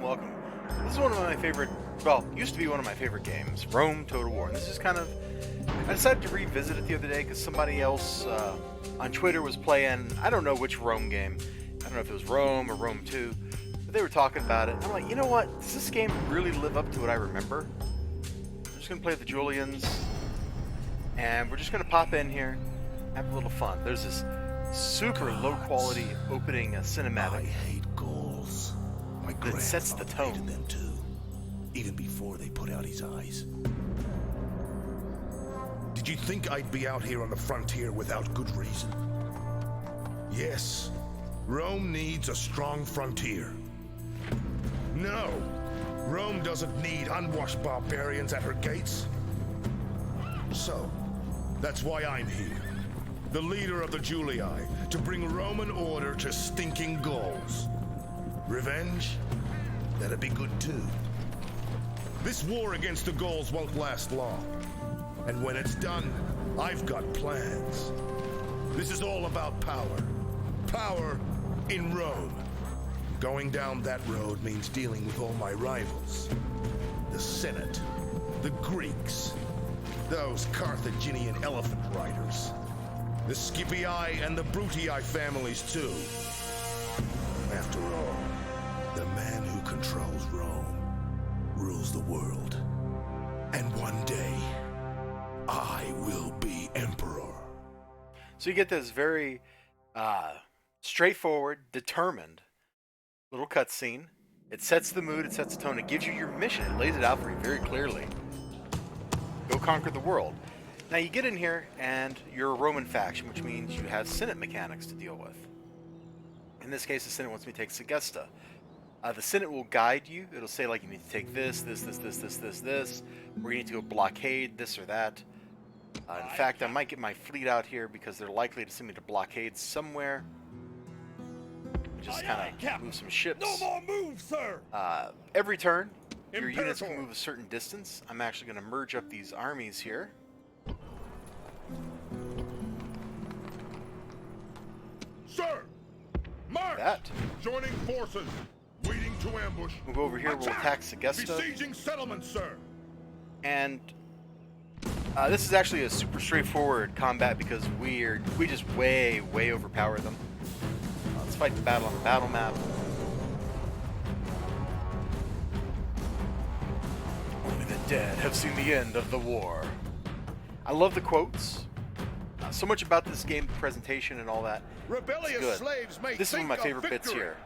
and welcome. This is one of my favorite, well, used to be one of my favorite games, Rome Total War. And this is kind of, I decided to revisit it the other day because somebody else on Twitter was playing, I don't know which Rome game. I don't know if it was Rome or Rome 2, but they were talking about it. And I'm like, you know what? Does this game really live up to what I remember? I'm just going to play the Julians, and we're just going to pop in here, have a little fun. There's this super low quality opening cinematic. I hate Gauls. My that sets the tone. Hated them too, even before they put out his eyes. Did you think I'd be out here on the frontier without good reason? Yes, Rome needs a strong frontier. No, Rome doesn't need unwashed barbarians at her gates. So, that's why I'm here. The leader of the Julii, to bring Roman order to stinking Gauls. Revenge? That'd be good too. This war against the Gauls won't last long. And when it's done, I've got plans. This is all about power. Power in Rome. Going down that road means dealing with all my rivals. The Senate, the Greeks, those Carthaginian elephant riders. The Scipii and the Brutii families, too. After all, the man who controls Rome rules the world. And one day, I will be emperor. So you get this very straightforward, determined little cutscene. It sets the mood, it sets the tone, it gives you your mission, it lays it out for you very clearly. Go conquer the world. Now you get in here and you're a Roman faction, which means you have Senate mechanics to deal with. In this case, the Senate wants me to take Segesta. The Senate will guide you. It'll say like you need to take this, or you need to go blockade this or that. In fact, I might get my fleet out here because they're likely to send me to blockade somewhere. Just kind of move some ships. No more moves, sir. Every turn, your units can move a certain distance. I'm actually going to merge up these armies here. Sir, march! Joining forces, waiting to ambush. Move over here, we'll attack Segesta. Besieging settlements, sir. And this is actually a super straightforward combat because we just way overpower them. Let's fight the battle on the battle map. Only the dead have seen the end of the war. I love the quotes. So much about this game, the presentation and all that. Rebellious slaves may This is one of my favorite bits here.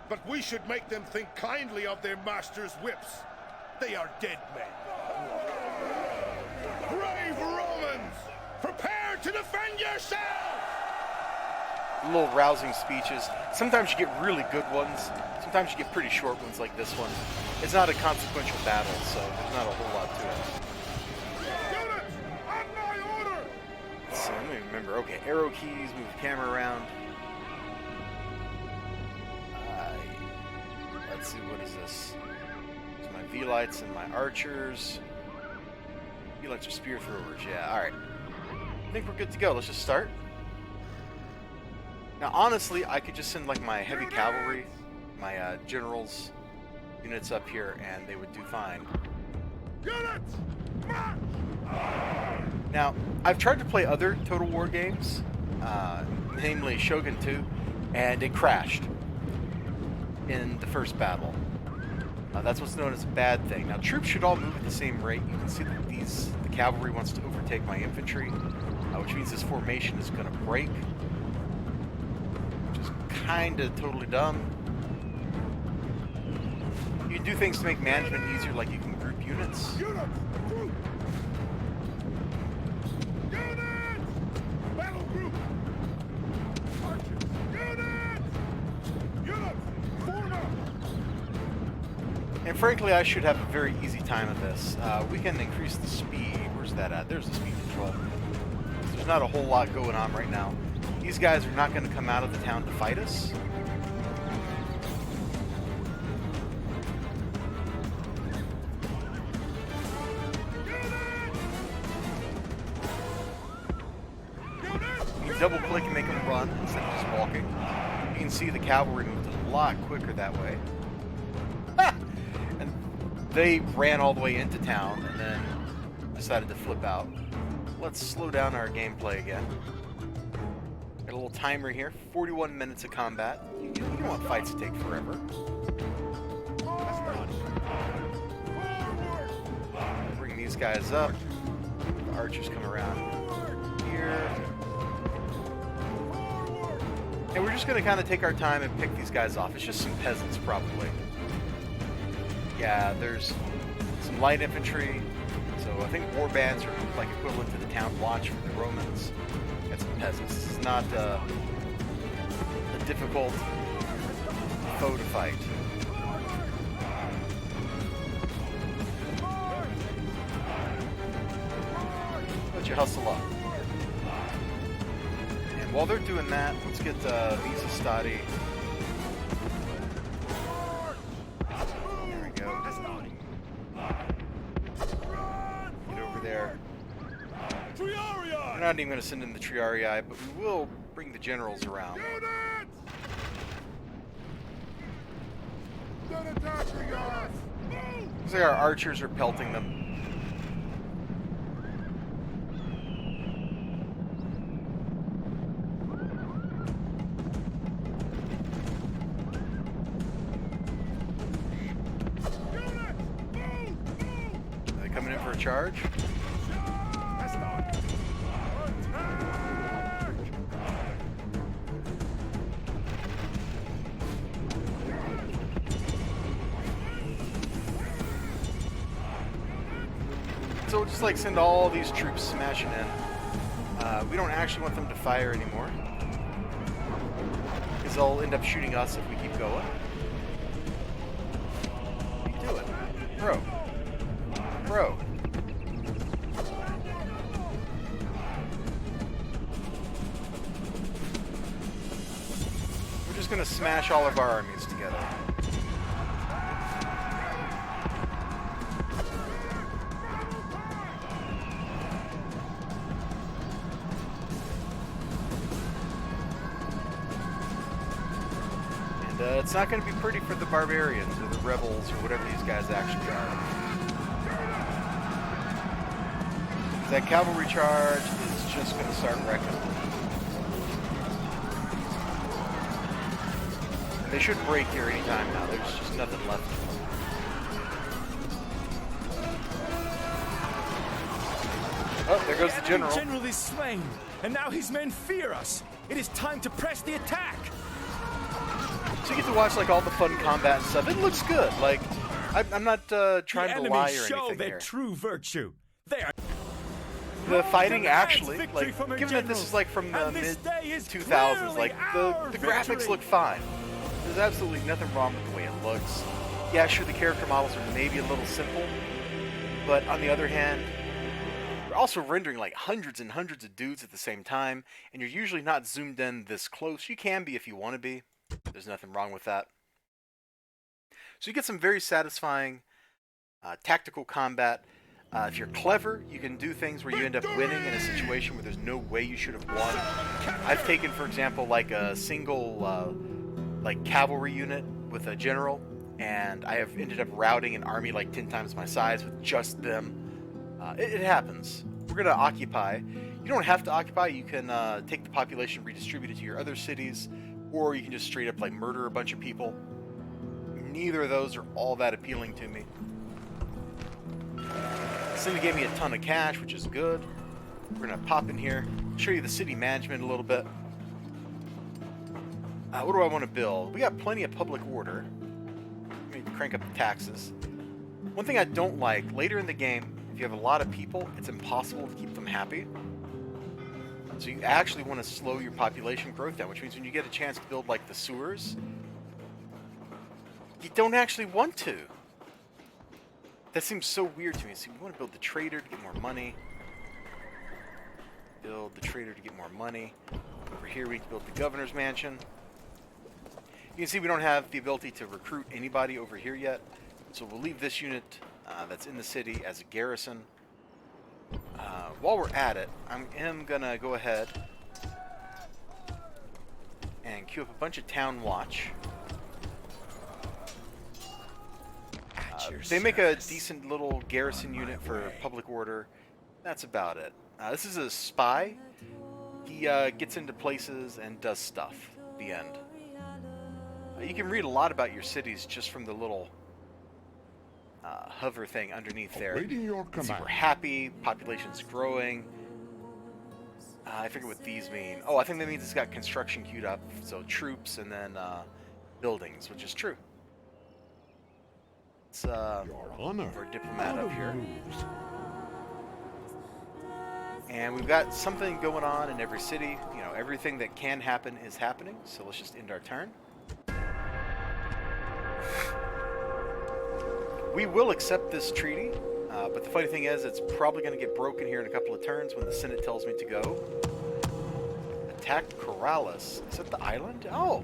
But we should make them think kindly of their master's whips. They are dead men. Brave Romans, prepare to defend yourselves! Little rousing speeches. Sometimes you get really good ones. Sometimes you get pretty short ones like this one. It's not a consequential battle, so there's not a whole lot to it. So let me remember. Okay, arrow keys, move the camera around. Let's see, what is this? There's my V-lights and my archers. V-lights are spear throwers, yeah, alright. I think we're good to go. Let's just start. Now, honestly, I could just send like my heavy cavalry, my generals units up here, and they would do fine. Now, I've tried to play other Total War games, namely Shogun 2, and it crashed in the first battle. That's what's known as a bad thing. Now, troops should all move at the same rate. You can see that the cavalry wants to overtake my infantry, which means this formation is going to break, which is kind of totally dumb. You can do things to make management easier, like you can group units. And frankly, I should have a very easy time at this. We can increase the speed. Where's that at? There's the speed control. There's not a whole lot going on right now. These guys are not going to come out of the town to fight us. You double click and make them run instead of just walking. You can see the cavalry moved a lot quicker that way. Ah! they ran all the way into town and then decided to flip out. Let's slow down our gameplay again. Got a little timer here, 41 minutes of combat. You don't want fights to take forever. Bring these guys up. The archers come around here. And we're just going to kind of take our time and pick these guys off. It's just some peasants, probably. Yeah, there's some light infantry. So I think war bands are like equivalent to the town watch for the Romans. Got some peasants. This is not a difficult foe to fight. Let you hustle up. And while they're doing that, let's get Visa Stadi. There we go. Get over there. We're not even going to send in the Triarii, but we will bring the generals around. Looks like our archers are pelting them. Are they coming in for a charge? So we'll just like send all these troops smashing in. We don't actually want them to fire anymore, because they'll end up shooting us if we keep going. What are you doing? Bro. Bro. We're just gonna smash all of our armies together. It's not going to be pretty for the barbarians or the rebels or whatever these guys actually are. That cavalry charge is just going to start wrecking them. And they should break here anytime now. There's just nothing left of them. Oh, there goes the general. The general is slain, and now his men fear us. It is time to press the attack. So you get to watch like all the fun combat and stuff. It looks good. Like I'm not trying to lie or show anything their here. true virtue. They are The fighting actually, like, given that this is like from the mid 2000s, like the graphics look fine. There's absolutely nothing wrong with the way it looks. Yeah, sure, the character models are maybe a little simple, but on the other hand, you're also rendering like hundreds and hundreds of dudes at the same time, and you're usually not zoomed in this close. You can be if you want to be. There's nothing wrong with that. So you get some very satisfying tactical combat. If you're clever, you can do things where you end up winning in a situation where there's no way you should have won. I've taken, for example, like a single like cavalry unit with a general, and I have ended up routing an army like 10 times my size with just them. It happens. We're going to occupy. You don't have to occupy. You can take the population, redistribute it to your other cities, or you can just straight up like murder a bunch of people. Neither of those are all that appealing to me. Cindy gave me a ton of cash, which is good. We're gonna pop in here, show you the city management a little bit. What do I want to build? We got plenty of public order. Let me crank up the taxes. One thing I don't like, later in the game, if you have a lot of people, it's impossible to keep them happy. So you actually want to slow your population growth down, which means when you get a chance to build like the sewers, you don't actually want to. That seems so weird to me. So we want to build the trader to get more money. Build the trader to get more money. Over here we can build the governor's mansion. You can see we don't have the ability to recruit anybody over here yet. So we'll leave this unit that's in the city as a garrison. While we're at it, I am going to go ahead and queue up a bunch of town watch. They make a decent little garrison unit for public order. That's about it. This is a spy. He gets into places and does stuff. The end. You can read a lot about your cities just from the little hover thing underneath there. Awaiting your See, command. we're happy. Population's growing. I forget what these mean. Oh, I think that means it's got construction queued up. So troops and then buildings, which is true. It's Your honor. our diplomat Out up of here. moves. And we've got something going on in every city. You know, everything that can happen is happening. So let's just end our turn. We will accept this treaty, but the funny thing is it's probably going to get broken here in a couple of turns when the Senate tells me to go. Attack Corrales. Is that the island? Oh!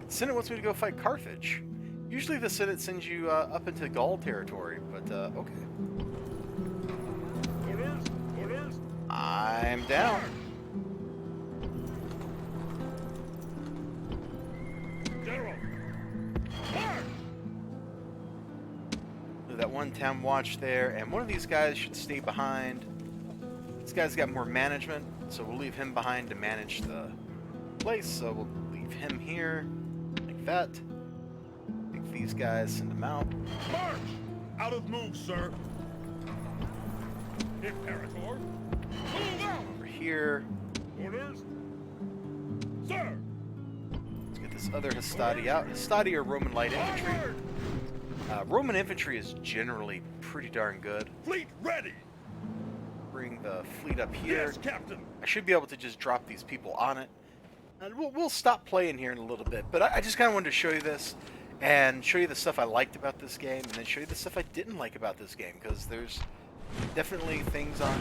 The Senate wants me to go fight Carthage. Usually the Senate sends you up into Gaul territory, but okay. Orders! Orders! I'm down. General! March! Do that one town watch there, and one of these guys should stay behind. This guy's got more management, so we'll leave him behind to manage the place. So we'll leave him here, like that. Take these guys, send them out. March! Out of move, sir. Imperator! Move out! Over here. Orders! Sir! Let's get this other Hastati out. Hastati are Roman light infantry. Onward! Roman infantry is generally pretty darn good. Fleet ready! Bring the fleet up here. Yes, Captain! I should be able to just drop these people on it. And we'll stop playing here in a little bit, but I just kind of wanted to show you this and show you the stuff I liked about this game and then show you the stuff I didn't like about this game, because there's definitely things on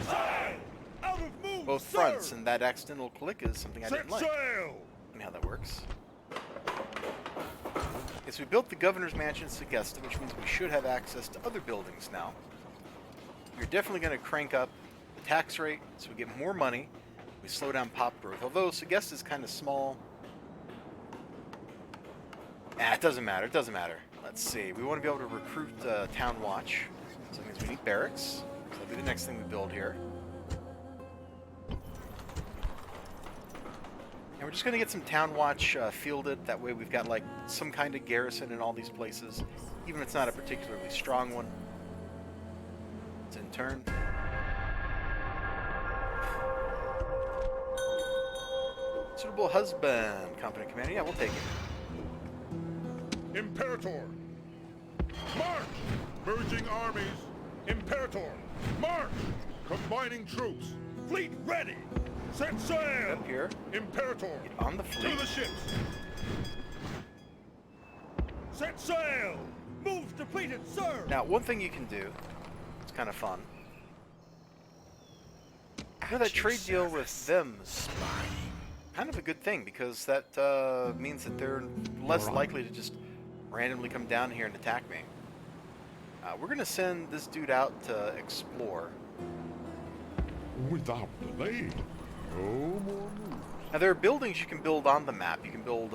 Out of move, both sir! fronts, and that accidental click is something I Set didn't like. sail! And how that works. Okay, so we built the governor's mansion in Segesta, which means we should have access to other buildings now. You're definitely going to crank up the tax rate so we get more money. We slow down pop growth. Although Segesta is kind of small. It doesn't matter. It doesn't matter. Let's see. We want to be able to recruit Town Watch. So that means we need barracks. So that'll be the next thing we build here. And we're just going to get some Town Watch fielded. That way we've got like some kind of garrison in all these places. Even if it's not a particularly strong one. It's in turn. Suitable husband, company commander. Yeah, we'll take it. Imperator! March! Merging armies! Imperator! March! Combining troops! Fleet ready! Set sail! Up here. Imperator! Get on the fleet. To the ships! Set sail! Moves depleted, sir! Now, one thing you can do, it's kind of fun. You know, that trade deal with them is kind of a good thing, because that means that they're less likely to just randomly come down here and attack me. We're going to send this dude out to explore. Without delay. No more moves. Now, there are buildings you can build on the map. You can build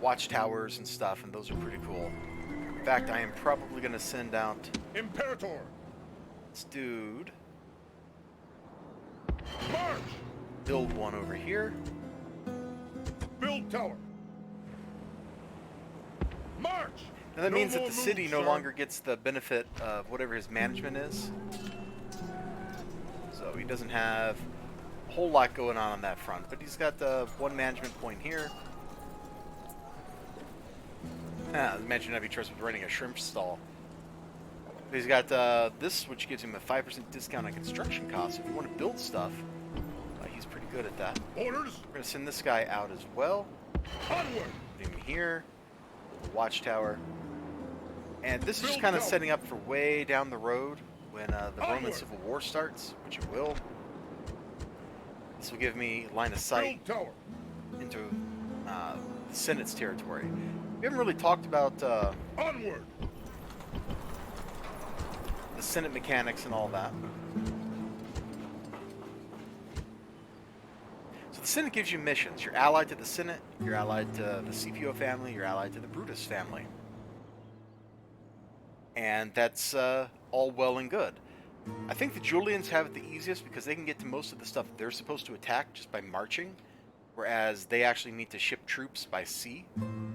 watchtowers and stuff, and those are pretty cool. In fact, I am probably going to send out Imperator! this dude. March! Build one over here. Build tower! March! And that No means that more the city moves, no sir. longer gets the benefit of whatever his management is. So he doesn't have a whole lot going on that front. But he's got one management point here. Imagine I'd be trusted with running a shrimp stall. He's got this, which gives him a 5% discount on construction costs. If you want to build stuff, he's pretty good at that. Orders! We're going to send this guy out as well. Onward! Put him here. Watchtower. And this is just Build kind of tower. setting up for way down the road when the Roman Onward. Civil War starts, which it will. This will give me line of sight Build tower! into the Senate's territory. We haven't really talked about Onward! the Senate mechanics and all that. So the Senate gives you missions. You're allied to the Senate, you're allied to the Scipio family, you're allied to the Brutus family. And that's all well and good. I think the Julians have it the easiest because they can get to most of the stuff they're supposed to attack just by marching, whereas they actually need to ship troops by sea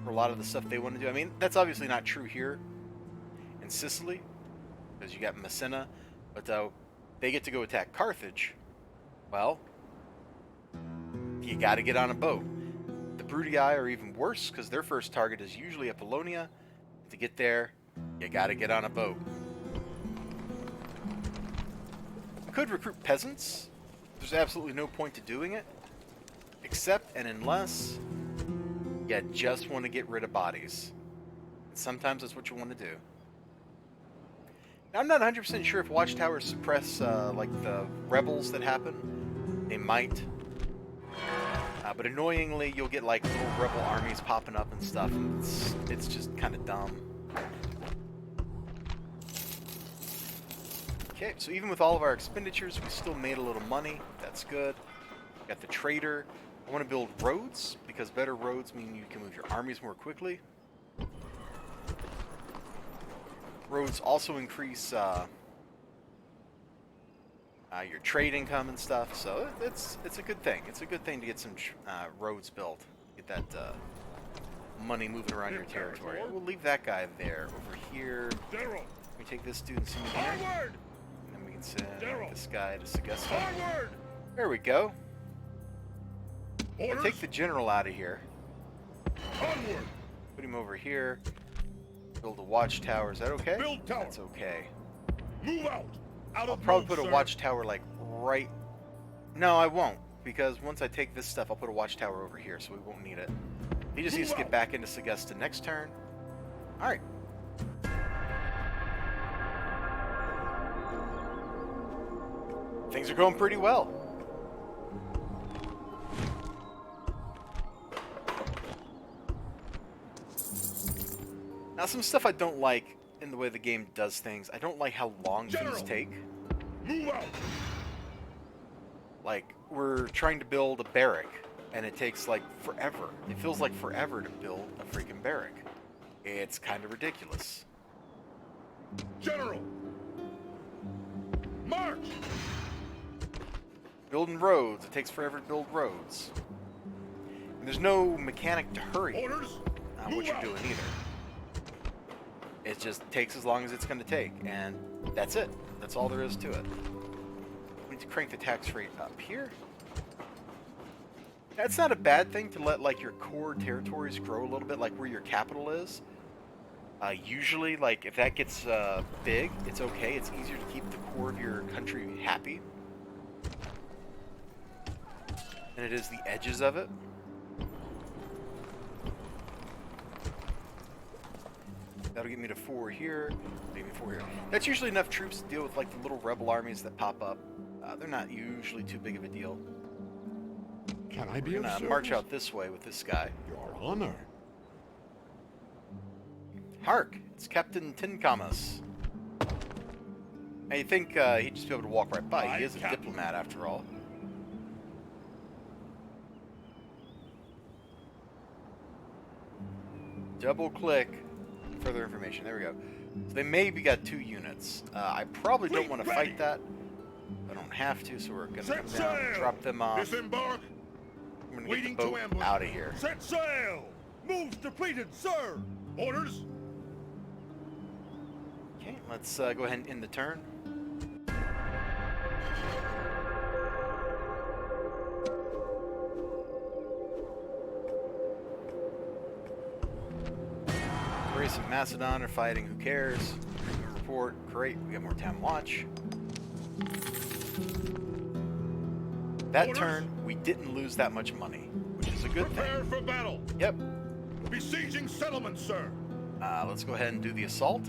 for a lot of the stuff they want to do. I mean, that's obviously not true here in Sicily, because you got Messina, but they get to go attack Carthage. Well, you got to get on a boat. The Bruttii are even worse because their first target is usually Apollonia. To get there, you got to get on a boat. You could recruit peasants. There's absolutely no point to doing it, except and unless you just want to get rid of bodies. And sometimes that's what you want to do. Now, I'm not 100% sure if watchtowers suppress like the rebels that happen. They might. But annoyingly, you'll get like little rebel armies popping up and stuff. And it's just kind of dumb. Okay, so even with all of our expenditures, we still made a little money. That's good. Got the trader. I want to build roads, because better roads mean you can move your armies more quickly. Roads also increase your trade income and stuff, so it's a good thing. It's a good thing to get some roads built. Get that money moving around your territory. We'll leave that guy there. Over here, General, we take this dude and send him here. forward! And then we can send General. this guy to Segesta. Forward! There we go. Orders, Take the general out of here. onward! Put him over here. Build a watchtower. Is that okay? Build tower. That's okay. Move out! Out I'll of probably move, put a sir. watchtower like right... No, I won't. Because once I take this stuff, I'll put a watchtower over here, so we won't need it. He just needs to get back into Segesta next turn. Alright. Things are going pretty well. Now, some stuff I don't like in the way the game does things. I don't like how long things take. Move out! Like, we're trying to build a barrack, and it takes, like, forever. It feels like forever to build a freaking barrack. It's kind of ridiculous. General! March! Building roads, it takes forever to build roads. And there's no mechanic to hurry Orders, on move what you're out. doing either. It just takes as long as it's going to take, and that's it. That's all there is to it. We need to crank the tax rate up here. That's not a bad thing to let like your core territories grow a little bit, like where your capital is. Usually, like if that gets big, it's okay. It's easier to keep the core of your country happy than it is the edges of it. That'll get me to 4 here. Give me 4 here. That's usually enough troops to deal with like the little rebel armies that pop up. They're not usually too big of a deal. Can I be We're of gonna service? march out this way with this guy. Your honor. Hark! It's Captain Tincamus. Now you think he'd just be able to walk right by. Aye, He is a Captain. diplomat after all. Double click. Further information. There we go. So they maybe got 2 units. I probably don't Fleet want to ready. fight that. I don't have to, so we're gonna Set come down, sail! drop them off. Disembark! I'm gonna Waiting get the to boat ambush. out of here. Set sail! Moves depleted, sir! Orders, Okay, let's go ahead and end the turn. Greece and Macedon are fighting. Who cares? Report. Great. We got more time watch. That Orders. turn, we didn't lose that much money, which is a good prepare thing. for battle! Yep. Besieging settlements, sir! Let's go ahead and do the assault.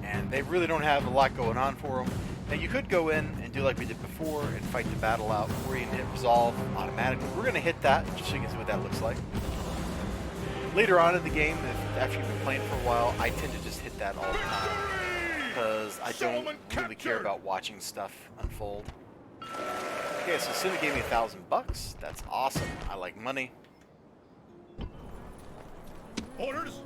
And they really don't have a lot going on for them. Now you could go in and do like we did before and fight the battle out where you can hit resolve automatically. We're going to hit that just so you can see what that looks like. Later on in the game, after you've been playing for a while, I tend to just hit that all the time because I don't Settlement really care captured. about watching stuff unfold. Okay, so Cinna gave me $1,000. That's awesome. I like money. Orders?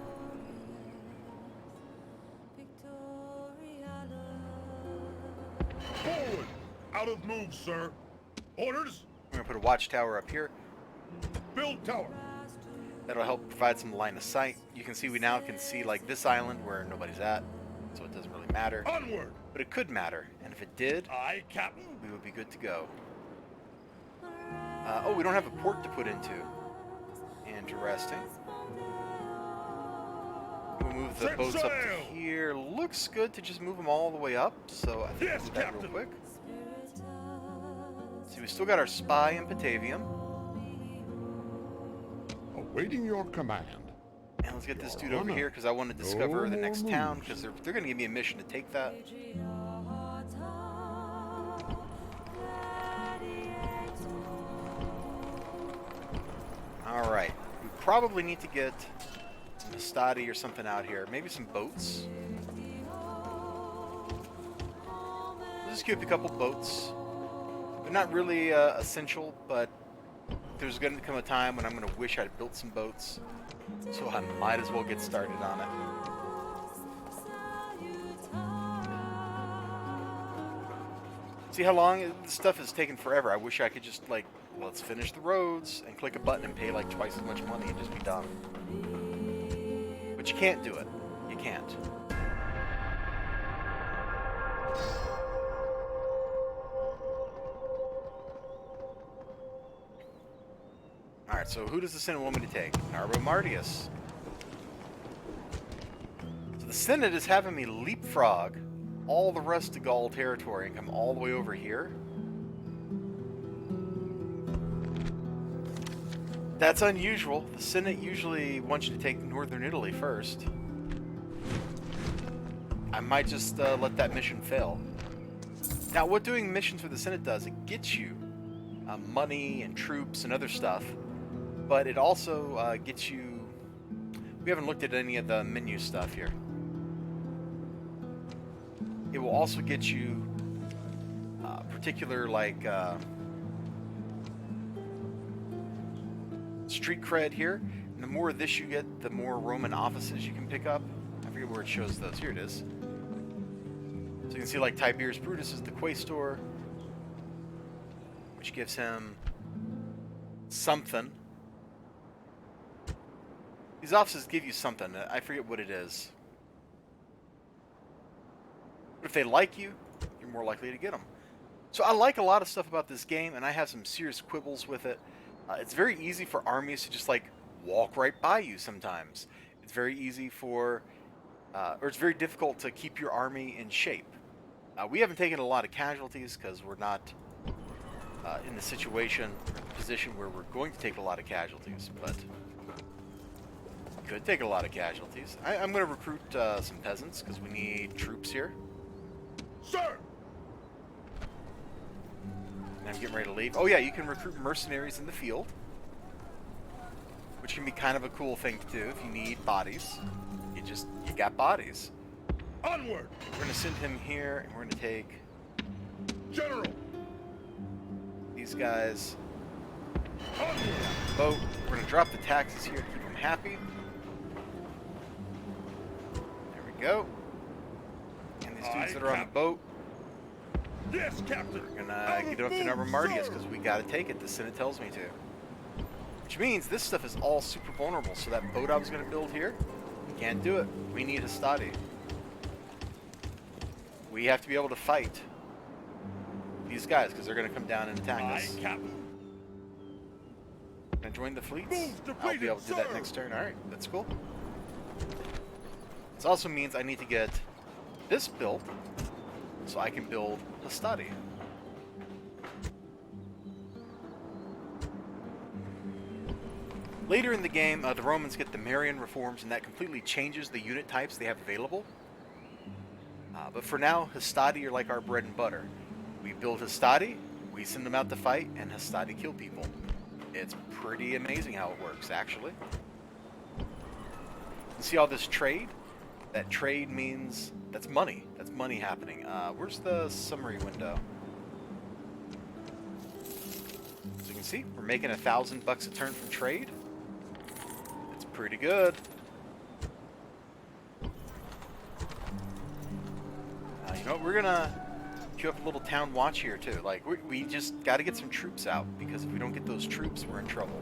Forward! Out of move, sir. Orders? We're going to put a watchtower up here. Build tower. That'll help provide some line of sight. You can see we now can see like this island where nobody's at, so it doesn't really matter. Onward! But it could matter, and if it did, Aye, Captain. we would be good to go. Oh, we don't have a port to put into. Interesting. We'll move the Set boats up to sail! here. Looks good to just move them all the way up, so I think Yes, we'll do that real Captain. quick. See, we still got our spy in Batavium. Awaiting your command. And let's get this dude Your over Honor. here because I want to No discover the more next moves. town because they're going to give me a mission to take that. Alright. We probably need to get some Hastati or something out here. Maybe some boats. Let's just keep a couple boats. They're not really essential, but there's going to come a time when I'm going to wish I'd built some boats. So I might as well get started on it. See how long this stuff is taking forever? I wish I could just, like, let's finish the roads and click a button and pay like twice as much money and just be done. But you can't do it. You can't. Alright, so who does the Senate want me to take? Narbo Martius. So the Senate is having me leapfrog all the rest of Gaul territory and come all the way over here. That's unusual. The Senate usually wants you to take northern Italy first. I might just let that mission fail. Now, what doing missions for the Senate does, it gets you money and troops and other stuff, but it also gets you... We haven't looked at any of the menu stuff here. It will also get you particular, like, street cred here. And the more of this you get, the more Roman offices you can pick up. I forget where it shows those. Here it is. So you can see, like, Tiberius Brutus is the quaestor, which gives him something. These offices give you something. I forget what it is. But if they like you, you're more likely to get them. So I like a lot of stuff about this game, and I have some serious quibbles with it. It's very easy for armies to just, like, walk right by you sometimes. It's very easy for... or it's very difficult to keep your army in shape. We haven't taken a lot of casualties because we're not in the position where we're going to take a lot of casualties, but could take a lot of casualties. I'm going to recruit some peasants because we need troops here. Sir! And I'm getting ready to leave. Oh yeah, you can recruit mercenaries in the field, which can be kind of a cool thing to do if you need bodies. You got bodies. Onward! We're going to send him here, and we're going to take General! these guys. Onward! Boat. We're going to drop the taxes here to keep them happy. There we go. And these dudes Aye, that are on the Cap- boat, Yes, Captain! we're going to get up to Naval Martius because we got to take it. The Senate tells me to. Which means this stuff is all super vulnerable. So that boat I was going to build here, can't do it. We need Hastati. We have to be able to fight these guys because they're going to come down and attack Aye, us. Captain! Can I join the fleets? Move I'll be depleted, able to do that sir. next turn. Alright, that's cool. This also means I need to get this built so I can build Hastati. Later in the game, the Romans get the Marian reforms, and that completely changes the unit types they have available. But for now, Hastati are like our bread and butter. We build Hastati, we send them out to fight, and Hastati kill people. It's pretty amazing how it works, actually. You see all this trade? That trade means that's money. That's money happening. Where's the summary window? So you can see, we're making $1,000 a turn from trade. It's pretty good. No, we're gonna queue up a little town watch here too. Like we just got to get some troops out, because if we don't get those troops, we're in trouble.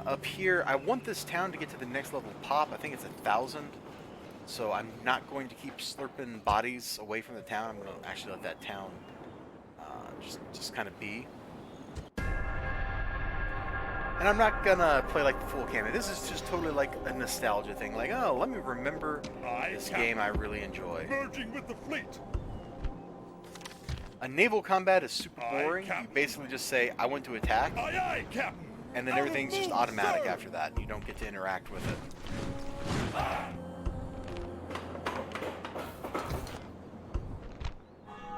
Up here, I want this town to get to the next level pop. I think it's 1,000. So I'm not going to keep slurping bodies away from the town. I'm going to actually let that town just kind of be. And I'm not going to play like the full campaign. This is just totally like a nostalgia thing. Like, oh, let me remember this game I really enjoy. Merging with the fleet. A naval combat is super boring. You basically just say, I want to attack. Aye, aye, Captain. And then everything's just automatic after that. You don't get to interact with it.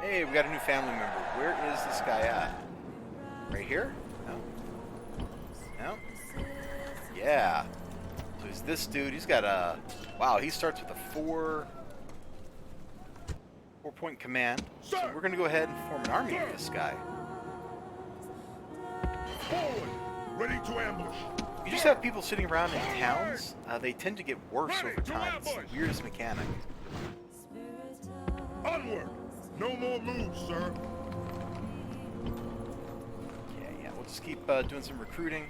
Hey, we got a new family member. Where is this guy at? Right here? No. No? Yeah. So he's this dude. He's got a... Wow, he starts with a 4-point command. So we're going to go ahead and form an army with this guy. Forward. Ready to ambush. You just have people sitting around in towns. They tend to get worse over time. It's the weirdest mechanic. Onward. No more moves, sir. Yeah. We'll just keep doing some recruiting.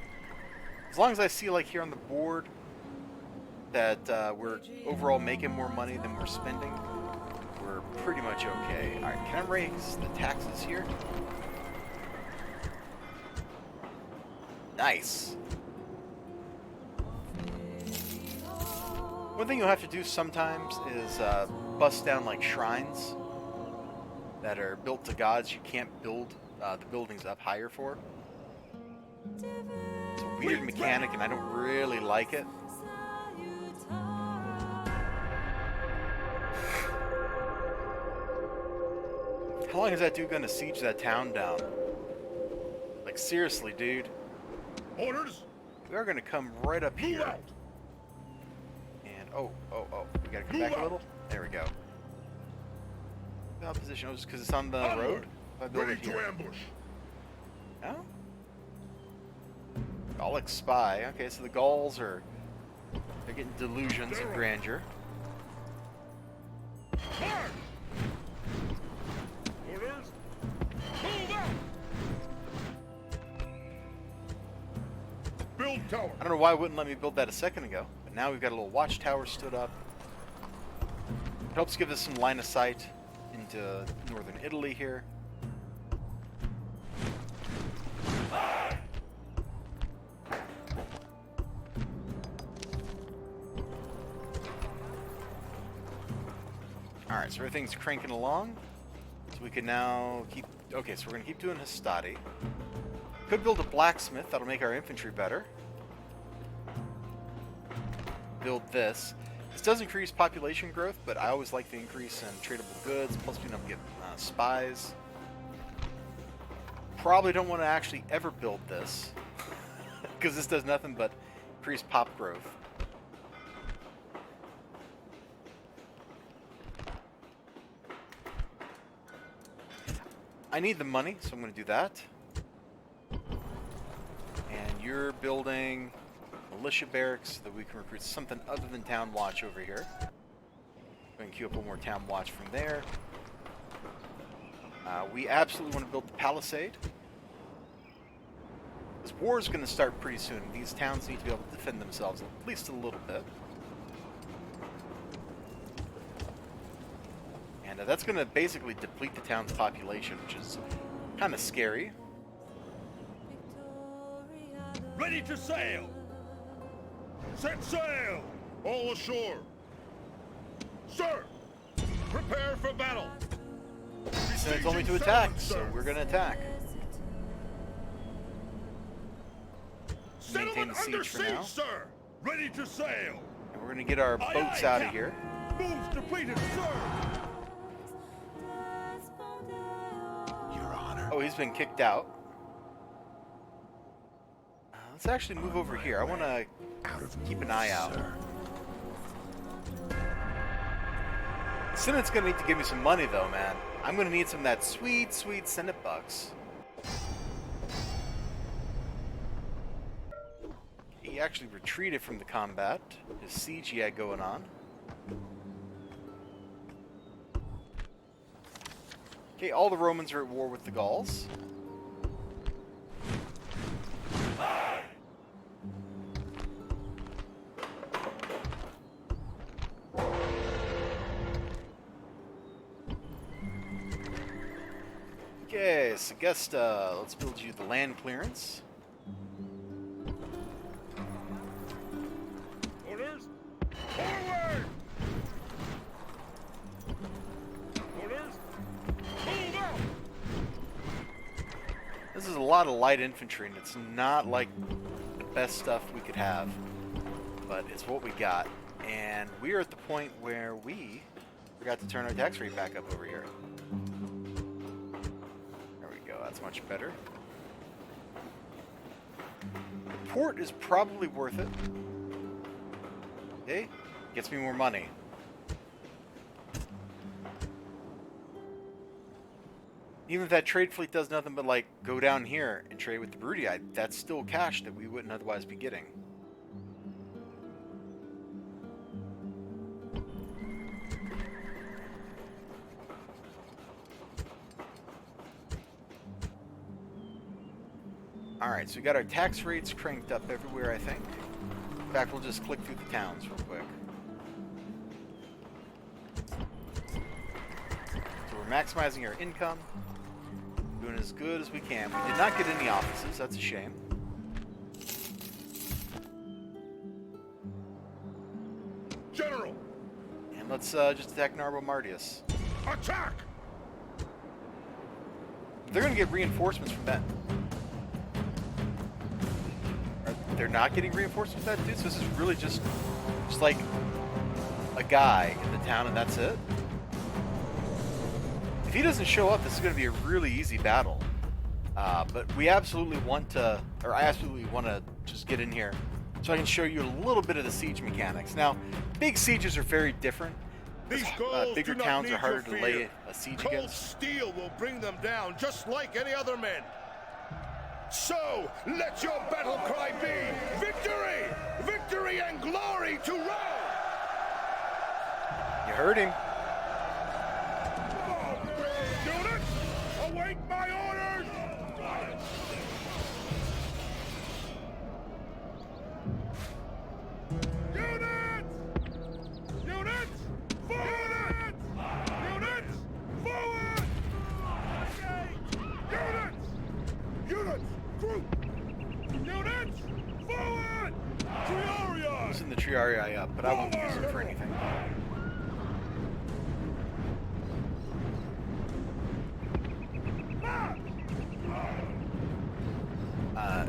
As long as I see, like, here on the board that we're overall making more money than we're spending, we're pretty much okay. All right, can I raise the taxes here? Nice. One thing you'll have to do sometimes is bust down like shrines that are built to gods you can't build the buildings up higher for. It's a weird mechanic and I don't really like it. How long is that dude gonna siege that town down? Like, seriously, dude. Orders. We are gonna come right up Move here. out. And we gotta come back a little. There we go. The position, just because it's on the road. If I build Ready it to here. ambush. No? Gallic spy. Okay, so the Gauls they're getting delusions of grandeur. March. Orders. Move out. Build tower. I don't know why it wouldn't let me build that a second ago, but now we've got a little watchtower stood up. It helps give us some line of sight into northern Italy here. Alright, so everything's cranking along. So we can now keep... Okay, so we're going to keep doing Hastati. Could build a blacksmith. That'll make our infantry better. Build this. This does increase population growth, but I always like the increase in tradable goods, plus being able to get spies. Probably don't want to actually ever build this, because this does nothing but increase pop growth. I need the money, so I'm going to do that. And you're building militia barracks so that we can recruit something other than town watch over here. Go and queue up one more town watch from there. We absolutely want to build the palisade. This war is going to start pretty soon. These towns need to be able to defend themselves at least a little bit. And that's going to basically deplete the town's population, which is kind of scary. Ready to sail. Set sail. All ashore. Sir, prepare for battle. Senate told me to attack, so we're going to attack. Maintain the siege for now. Sir. Ready to sail. And we're going to get our boats out of here. Moves depleted, sir. Your Honor. Oh, he's been kicked out. Let's actually move over here. I want to keep an eye out. Senate's going to need to give me some money, though, man. I'm going to need some of that sweet, sweet Senate bucks. He actually retreated from the combat. His siege he had going on. Okay, all the Romans are at war with the Gauls. Okay, Segesta, let's build you the land clearance. Orders! Forward! Orders! Move out! This is a lot of light infantry, and it's not like the best stuff we could have, but it's what we got. And we are at the point where we forgot to turn our tax rate back up over here. There we go, that's much better. Port is probably worth it. Okay, gets me more money. Even if that trade fleet does nothing but like go down here and trade with the Brutii, that's still cash that we wouldn't otherwise be getting. Alright, so we got our tax rates cranked up everywhere, I think. In fact, we'll just click through the towns real quick. So we're maximizing our income. Doing as good as we can. We did not get any offices, that's a shame. General! And let's just attack Narbo Martius. Attack! They're gonna get reinforcements from that. They're not getting reinforcements from that, dude? So this is really just like a guy in the town and that's it? If he doesn't show up, this is going to be a really easy battle. But we absolutely want to, or I absolutely want to just get in here so I can show you a little bit of the siege mechanics. Now, big sieges are very different. These Gauls Bigger do not towns need are harder your to fear. lay a siege Cold against. steel will bring them down just like any other men. So, let your battle cry be victory! Victory and glory to Rome! You heard him. Units, await my orders! Units! Units! Forward! Units! Forward! Units! Units! Group! Units! Forward! Triarii! Using the Triarii up, but I won't use it for anything.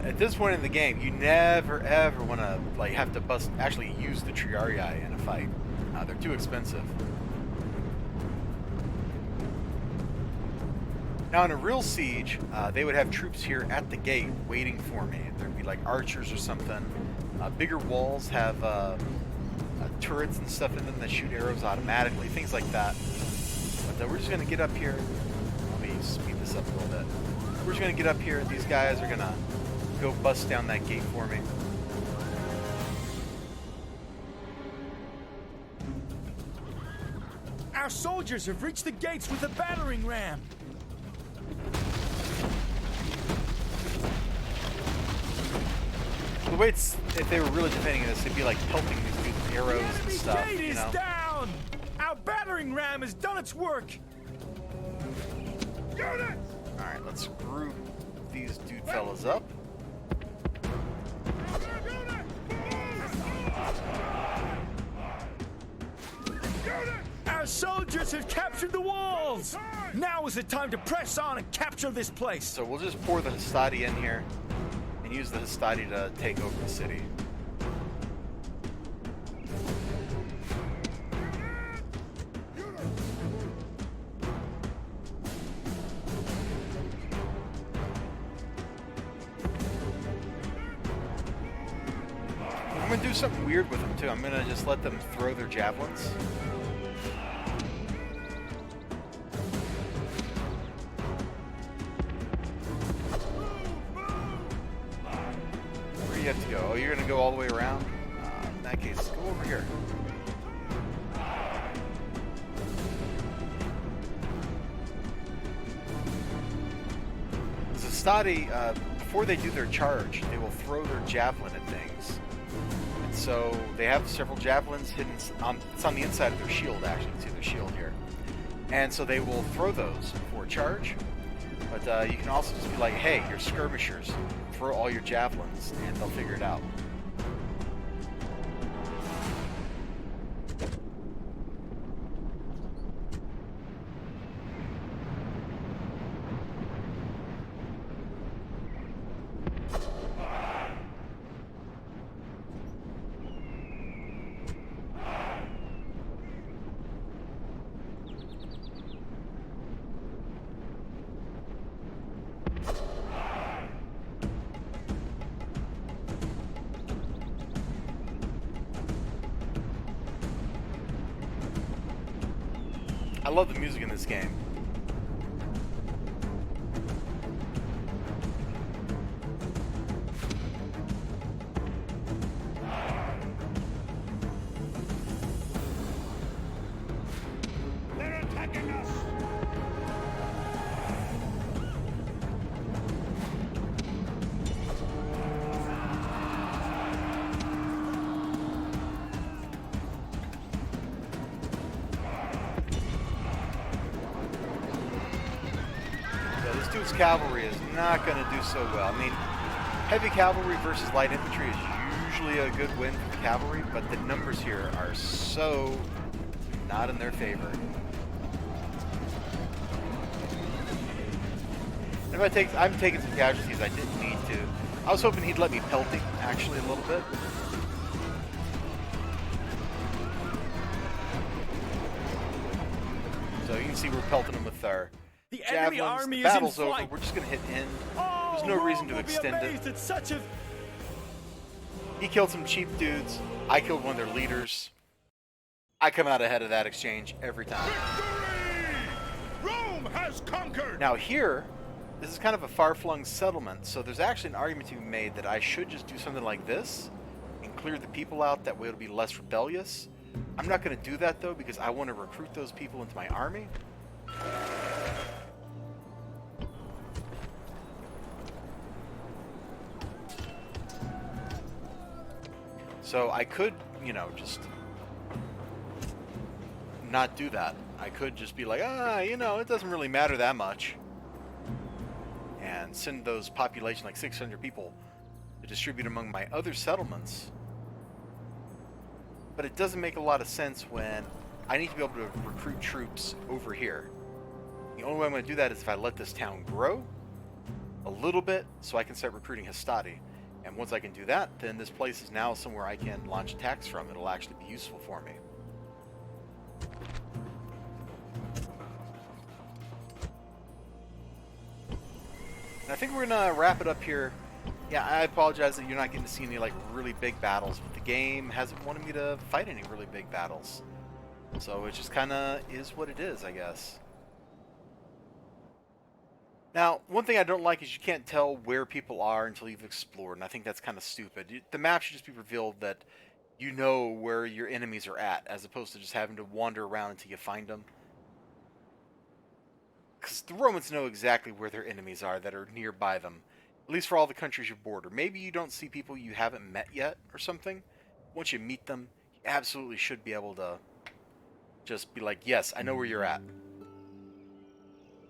At this point in the game, you never ever want to like have to actually use the Triarii in a fight. They're too expensive. Now in a real siege, they would have troops here at the gate waiting for me. There'd be like archers or something. Bigger walls have turrets and stuff in them that shoot arrows automatically, things like that. But we're just going to get up here. Let me speed this up a little bit. We're just going to get up here. These guys are going to go bust down that gate for me. Our soldiers have reached the gates with a battering ram. The way it's, if they were really defending this, they'd be like pelting these dudes with arrows and The stuff, gate you is know? down. Our battering ram has done its work. Units! Alright, let's group these dude fellas up. Our soldiers have captured the walls. Now is the time to press on and capture this place. So we'll just pour the Hastati in here and use the Hastati to take over the city. I'm gonna do something weird with them too. I'm gonna just let them throw their javelins. Where do you have to go? Oh, you're gonna go all the way around? In that case, go over here. Hastati, before they do their charge, they will throw their javelin at things. And so they have several javelins hidden it's on the inside of their shield, actually. You can see their shield here. And so they will throw those for a charge. But you can also just be like, hey, you're skirmishers. Throw all your javelins, and they'll figure it out. I love the music in this game. They're attacking us! This dude's cavalry is not going to do so well. I mean, heavy cavalry versus light infantry is usually a good win for the cavalry, but the numbers here are so not in their favor. And if I'm taking some casualties I didn't need to. I was hoping he'd let me pelt him, actually, a little bit. So you can see we're pelting him with our The enemy javelins. army The is in battle's over. flight. We're just going to hit end. Oh, There's no reason Rome to will be extend it. amazed at such a... He killed some cheap dudes. I killed one of their leaders. I come out ahead of that exchange every time. Victory! Rome has conquered! Now here, this is kind of a far-flung settlement, so there's actually an argument to be made that I should just do something like this and clear the people out. That way it'll be less rebellious. I'm not going to do that, though, because I want to recruit those people into my army. So I could, you know, just not do that. I could just be like, you know, it doesn't really matter that much. And send those population, like 600 people, to distribute among my other settlements. But it doesn't make a lot of sense when I need to be able to recruit troops over here. The only way I'm going to do that is if I let this town grow a little bit so I can start recruiting Hastati. And once I can do that, then this place is now somewhere I can launch attacks from. It'll actually be useful for me. And I think we're going to wrap it up here. Yeah, I apologize that you're not getting to see any like really big battles, but the game hasn't wanted me to fight any really big battles. So it just kind of is what it is, I guess. Now, one thing I don't like is you can't tell where people are until you've explored, and I think that's kind of stupid. The map should just be revealed that you know where your enemies are at, as opposed to just having to wander around until you find them. Because the Romans know exactly where their enemies are that are nearby them, at least for all the countries you border. Maybe you don't see people you haven't met yet or something. Once you meet them, you absolutely should be able to just be like, yes, I know where you're at.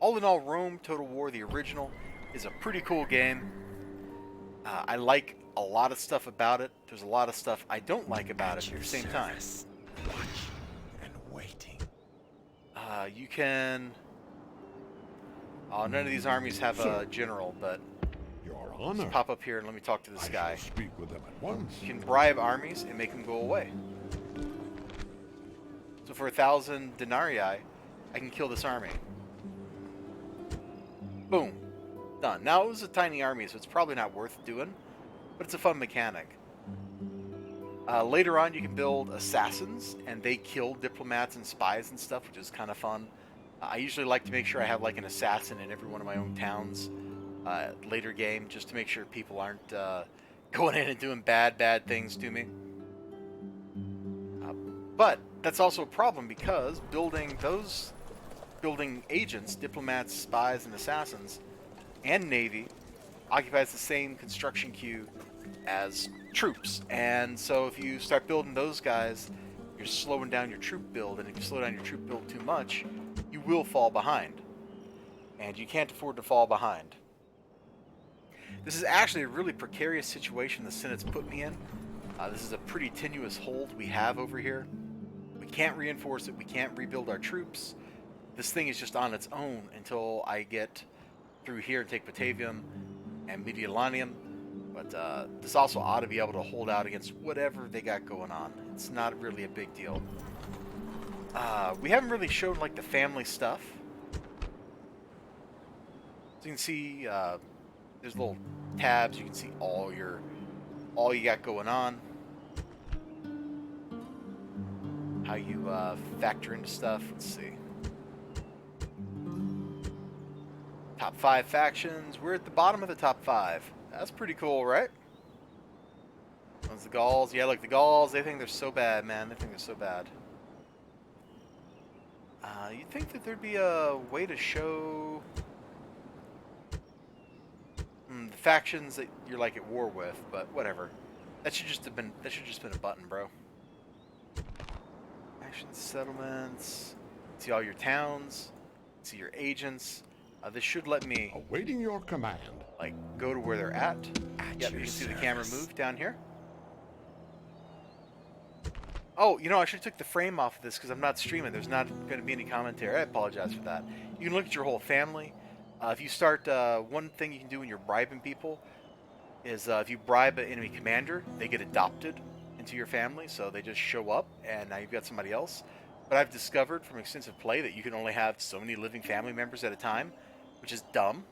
All in all, Rome Total War, the original, is a pretty cool game. I like a lot of stuff about it. There's a lot of stuff I don't like about it at the same time. Watching and waiting. You can... Oh, none of these armies have a general, but Your honor. let's pop up here and let me talk to this I guy. shall speak with them at once. You can bribe armies and make them go away. So for 1,000 denarii, I can kill this army. Boom. Done. Now, it was a tiny army, so it's probably not worth doing, but it's a fun mechanic. Later on, you can build assassins, and they kill diplomats and spies and stuff, which is kind of fun. I usually like to make sure I have like an assassin in every one of my own towns later game, just to make sure people aren't going in and doing bad things to me. But that's also a problem, because building agents, diplomats, spies, and assassins, and navy, occupies the same construction queue as troops. And so if you start building those guys, you're slowing down your troop build, and if you slow down your troop build too much, you will fall behind. And you can't afford to fall behind. This is actually a really precarious situation the Senate's put me in. This is a pretty tenuous hold we have over here. We can't reinforce it, we can't rebuild our troops. This thing is just on its own until I get through here and take Batavium and Mediolanum. But this also ought to be able to hold out against whatever they got going on. It's not really a big deal. We haven't really showed like the family stuff. So you can see there's little tabs. You can see all you got going on. How you factor into stuff. Let's see. Top 5 factions. We're at the bottom of the top 5. That's pretty cool, right? One's the Gauls. Yeah, look, the Gauls, they think they're so bad, man. They think they're so bad. You'd think that there'd be a way to show the factions that you're like at war with, but whatever. That should just been a button, bro. Action settlements. See all your towns. See your agents. This should let me Awaiting your command. like go to where they're at. Yep, you your can see the camera service. move down here. Oh, you know, I should have took the frame off of this because I'm not streaming. There's not going to be any commentary. I apologize for that. You can look at your whole family. If you start, one thing you can do when you're bribing people is if you bribe an enemy commander, they get adopted into your family, so they just show up, and now you've got somebody else. But I've discovered from extensive play that you can only have so many living family members at a time, which is dumb.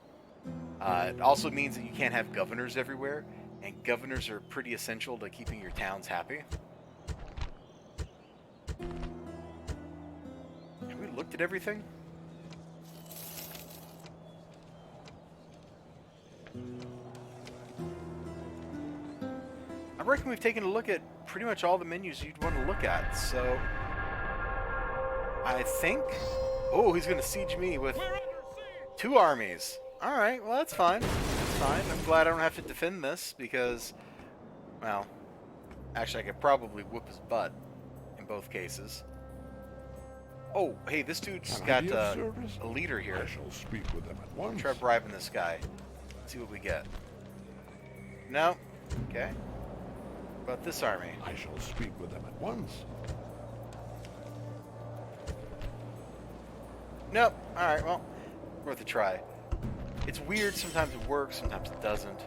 It also means that you can't have governors everywhere, and governors are pretty essential to keeping your towns happy. Have we looked at everything? I reckon we've taken a look at pretty much all the menus you'd want to look at, so I think... Oh, he's going to siege me with 2 armies. Alright, well that's fine. That's fine. I'm glad I don't have to defend this because, well, actually I could probably whoop his butt in both cases. Oh, hey, this dude's Can I got be of service? a leader here. I shall speak with them at once. Try bribing this guy. See what we get. No? Okay. What about this army? I shall speak with them at once. Nope. Alright, well, worth a try. It's weird, sometimes it works, sometimes it doesn't.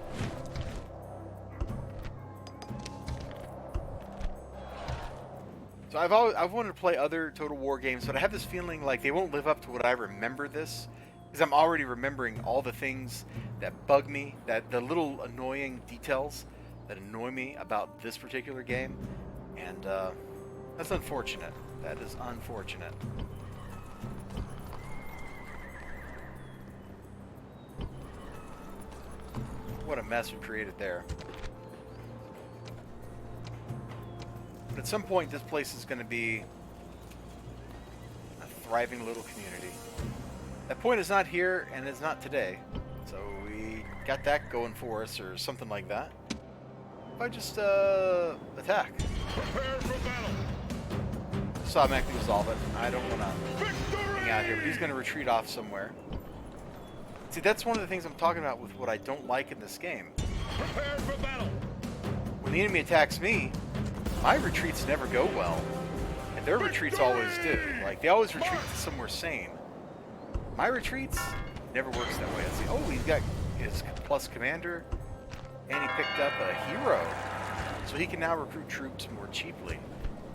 So I've wanted to play other Total War games, but I have this feeling like they won't live up to what I remember this, because I'm already remembering all the things that bug me, that the little annoying details that annoy me about this particular game, and that's unfortunate. That is unfortunate. What a mess we created there. But at some point, this place is going to be a thriving little community. That point is not here, and it's not today. So we got that going for us, or something like that. If I just attack. Prepare for battle. So I'm actually resolve it. I don't want to hang out here, but he's going to retreat off somewhere. See, that's one of the things I'm talking about with what I don't like in this game. Prepare for battle. When the enemy attacks me, my retreats never go well. And their retreats always do. Like, they always retreat to somewhere sane. My retreats never works that way. See, oh, he's got his plus commander, and he picked up a hero. So he can now recruit troops more cheaply.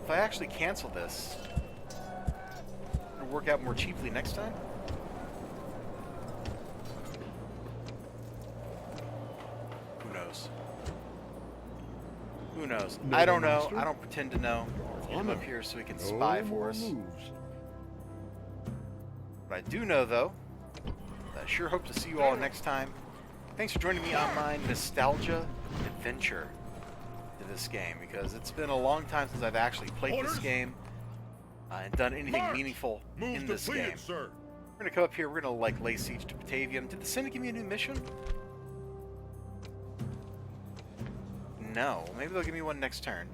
If I actually cancel this, it'll work out more cheaply next time. Who knows? Who knows? I don't know. Master? I don't pretend to know. Get him up here so he can spy for us. Moves. What I do know, though, I sure hope to see you all next time. Thanks for joining me on my nostalgia adventure to this game, because it's been a long time since I've actually played this game and done anything March! meaningful Move in this completed, game. sir. We're gonna come up here. We're gonna like lay siege to Batavium. Did the Senate give me a new mission? know. Maybe they'll give me one next turn.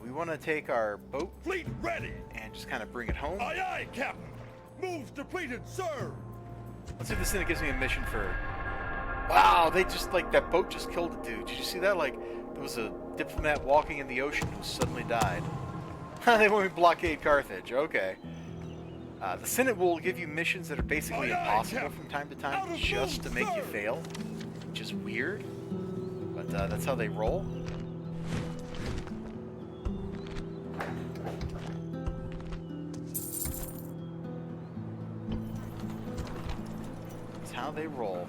We want to take our boat Fleet ready! and just kind of bring it home. Aye, aye, Captain! Moves depleted, sir! Let's see if this thing gives me a mission for... Wow, they just, like, that boat just killed a dude. Did you see that? Like, there was a diplomat walking in the ocean who suddenly died. They want me to blockade Carthage. Okay. The Senate will give you missions that are basically impossible from time to time just to make you fail, which is weird, but that's how they roll. That's how they roll.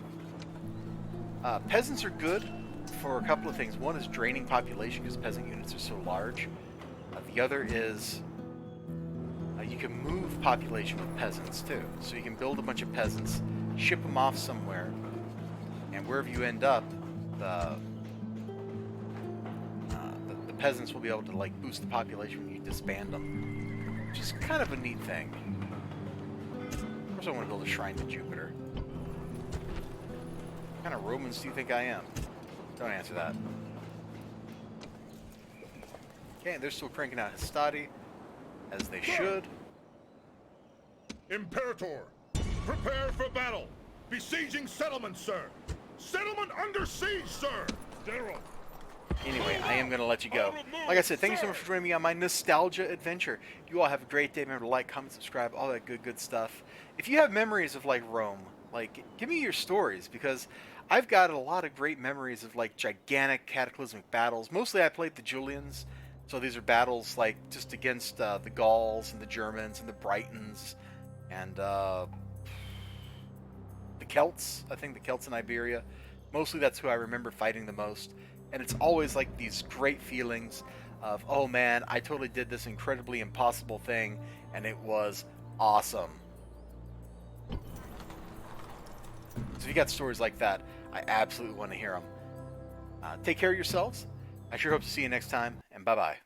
Peasants are good for a couple of things. One is draining population because peasant units are so large. The other is you can move population with peasants too. So you can build a bunch of peasants, ship them off somewhere, and wherever you end up, the peasants will be able to like boost the population when you disband them, which is kind of a neat thing. Of course, I want to build a shrine to Jupiter. What kind of Romans do you think I am? Don't answer that. Okay, they're still cranking out Hastati, as they should. Imperator, prepare for battle! Besieging settlement, sir! Settlement under siege, sir! General! Anyway, I am going to let you go. Like I said, thank you so much for joining me on my nostalgia adventure. You all have a great day. Remember to like, comment, subscribe, all that good stuff. If you have memories of, like, Rome, like, give me your stories, because I've got a lot of great memories of, like, gigantic cataclysmic battles. Mostly I played the Julians, so these are battles, like, just against the Gauls and the Germans and the Britons and the Celts. I think the Celts in Iberia. Mostly that's who I remember fighting the most. And it's always like these great feelings of, oh man, I totally did this incredibly impossible thing, and it was awesome. So if you got stories like that, I absolutely want to hear them. Take care of yourselves. I sure hope to see you next time, and bye-bye.